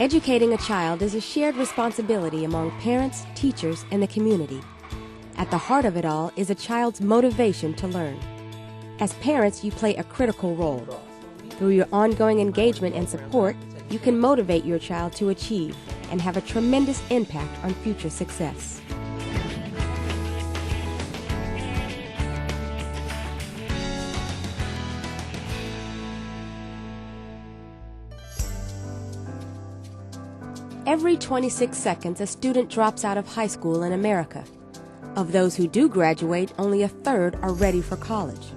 Educating a child is a shared responsibility among parents, teachers, and the community. At the heart of it all is a child's motivation to learn. As parents, you play a critical role. Through your ongoing engagement and support, you can motivate your child to achieve and have a tremendous impact on future success. Every 26 seconds, a student drops out of high school in America. Of those who do graduate, only a third are ready for college.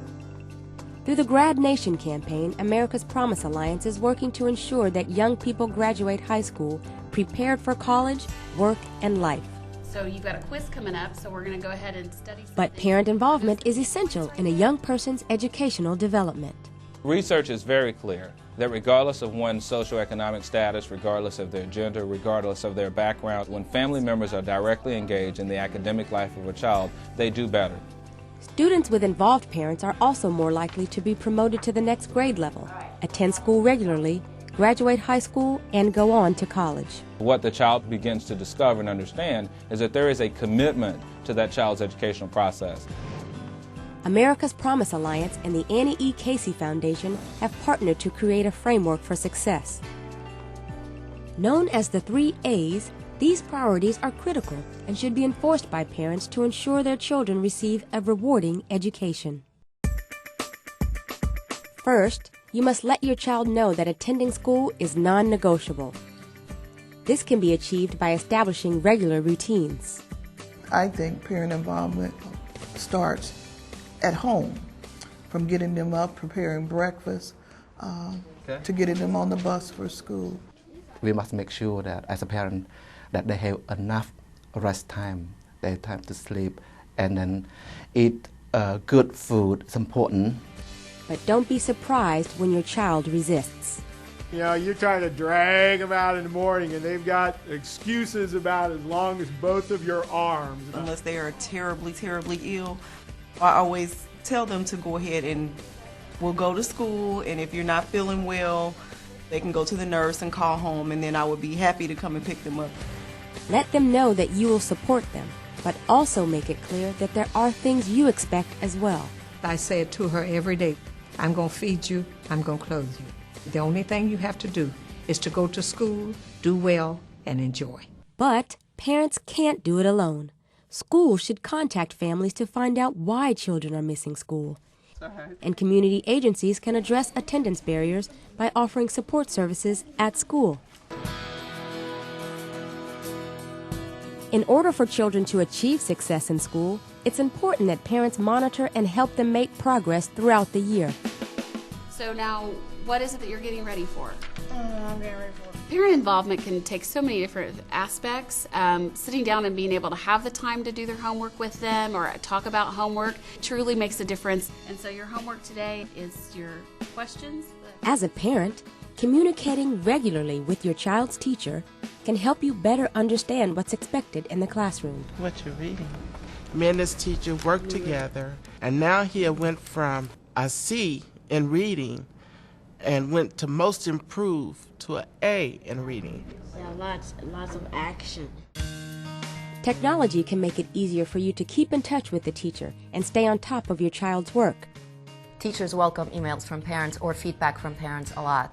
Through the Grad Nation campaign, America's Promise Alliance is working to ensure that young people graduate high school prepared for college, work, and life. So you've got a quiz coming up, so we're going to go ahead and study something. But parent involvement is essential in a young person's educational development. Research is very clear that regardless of one's socioeconomic status, regardless of their gender, regardless of their background, when family members are directly engaged in the academic life of a child, they do better. Students with involved parents are also more likely to be promoted to the next grade level, attend school regularly, graduate high school, and go on to college. What the child begins to discover and understand is that there is a commitment to that child's educational process. America's Promise Alliance and the Annie E. Casey Foundation have partnered to create a framework for success. Known as the 3 A's, these priorities are critical and should be enforced by parents to ensure their children receive a rewarding education. First, you must let your child know that attending school is non-negotiable. This can be achieved by establishing regular routines. I think parent involvement starts at home, from getting them up, preparing breakfast, to getting them on the bus for school. We must make sure that as a parent that they have enough rest time, they have time to sleep, and then eat good food. It's important. But don't be surprised when your child resists. You know, you're trying to drag them out in the morning and they've got excuses about as long as both of your arms. Unless they are terribly, terribly ill, I always tell them to go ahead and we'll go to school, and if you're not feeling well, they can go to the nurse and call home, and then I would be happy to come and pick them up. Let them know that you will support them, but also make it clear that there are things you expect as well. I say it to her every day. I'm going to feed you, I'm going to clothe you. The only thing you have to do is to go to school, do well, and enjoy. But parents can't do it alone. Schools should contact families to find out why children are missing school. And community agencies can address attendance barriers by offering support services at school. In order for children to achieve success in school, it's important that parents monitor and help them make progress throughout the year. So now, what is it that you're getting ready for? I'm getting ready for Parent involvement can take so many different aspects. Sitting down and being able to have the time to do their homework with them or talk about homework truly makes a difference. And so your homework today is your questions. As a parent, communicating regularly with your child's teacher can help you better understand what's expected in the classroom. What you're reading. Me and this teacher worked together, and now he went from a C in reading and went to most improved to an A in reading. Yeah, lots of action. Technology can make it easier for you to keep in touch with the teacher and stay on top of your child's work. Teachers welcome emails from parents or feedback from parents a lot.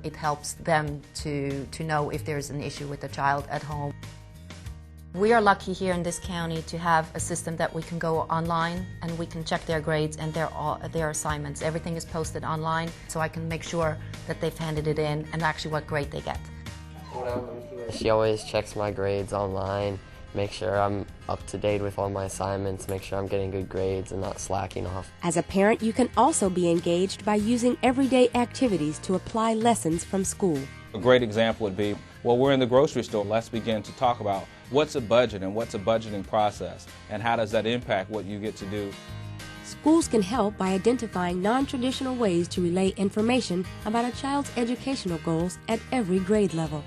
It helps them to know if there's an issue with the child at home. We are lucky here in this county to have a system that we can go online and we can check their grades and their assignments. Everything is posted online, so I can make sure that they've handed it in and actually what grade they get. She always checks my grades online, make sure I'm up to date with all my assignments, make sure I'm getting good grades and not slacking off. As a parent, you can also be engaged by using everyday activities to apply lessons from school. A great example would be, well, we're in the grocery store, let's begin to talk about what's a budget and what's a budgeting process and how does that impact what you get to do. Schools can help by identifying non-traditional ways to relay information about a child's educational goals at every grade level.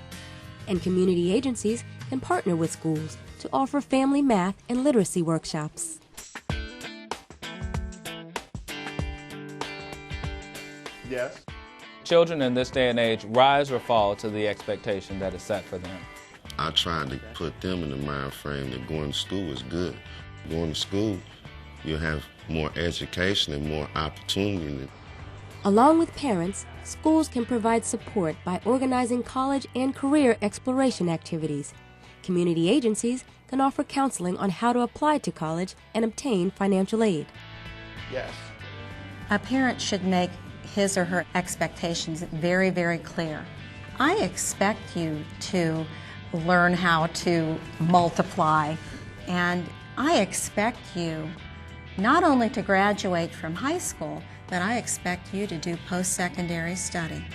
And community agencies can partner with schools to offer family math and literacy workshops. Yes. Children in this day and age rise or fall to the expectation that is set for them. I tried to put them in the mind frame that going to school is good. Going to school, you'll have more education and more opportunity. Along with parents, schools can provide support by organizing college and career exploration activities. Community agencies can offer counseling on how to apply to college and obtain financial aid. Yes. A parent should make his or her expectations very, very clear. I expect you to learn how to multiply, and I expect you not only to graduate from high school, but I expect you to do post-secondary study.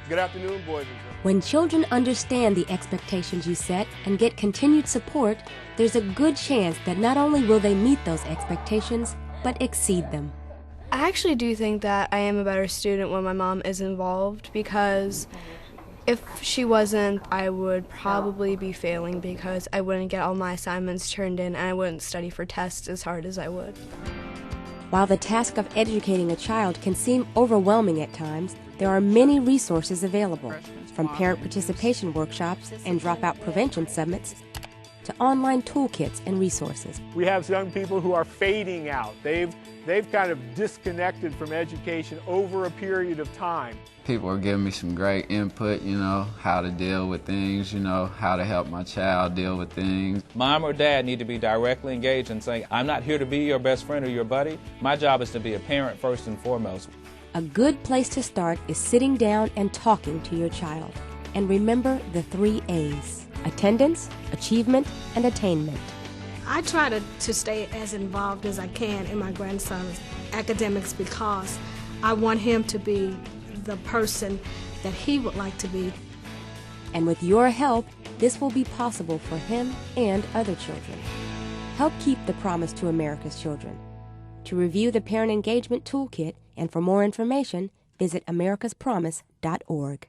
Good afternoon, boys and girls. When children understand the expectations you set and get continued support, there's a good chance that not only will they meet those expectations, but exceed them. I actually do think that I am a better student when my mom is involved, because if she wasn't, I would probably be failing because I wouldn't get all my assignments turned in and I wouldn't study for tests as hard as I would. While the task of educating a child can seem overwhelming at times, there are many resources available, from parent participation workshops and dropout prevention summits to online toolkits and resources. We have young people who are fading out. They've kind of disconnected from education over a period of time. People are giving me some great input, how to deal with things, how to help my child deal with things. Mom or dad need to be directly engaged in saying, I'm not here to be your best friend or your buddy. My job is to be a parent first and foremost. A good place to start is sitting down and talking to your child. And remember the 3 A's: attendance, achievement, and attainment. I try to stay as involved as I can in my grandson's academics because I want him to be the person that he would like to be. And with your help, this will be possible for him and other children. Help keep the promise to America's children. To review the Parent Engagement Toolkit and for more information, visit americaspromise.org.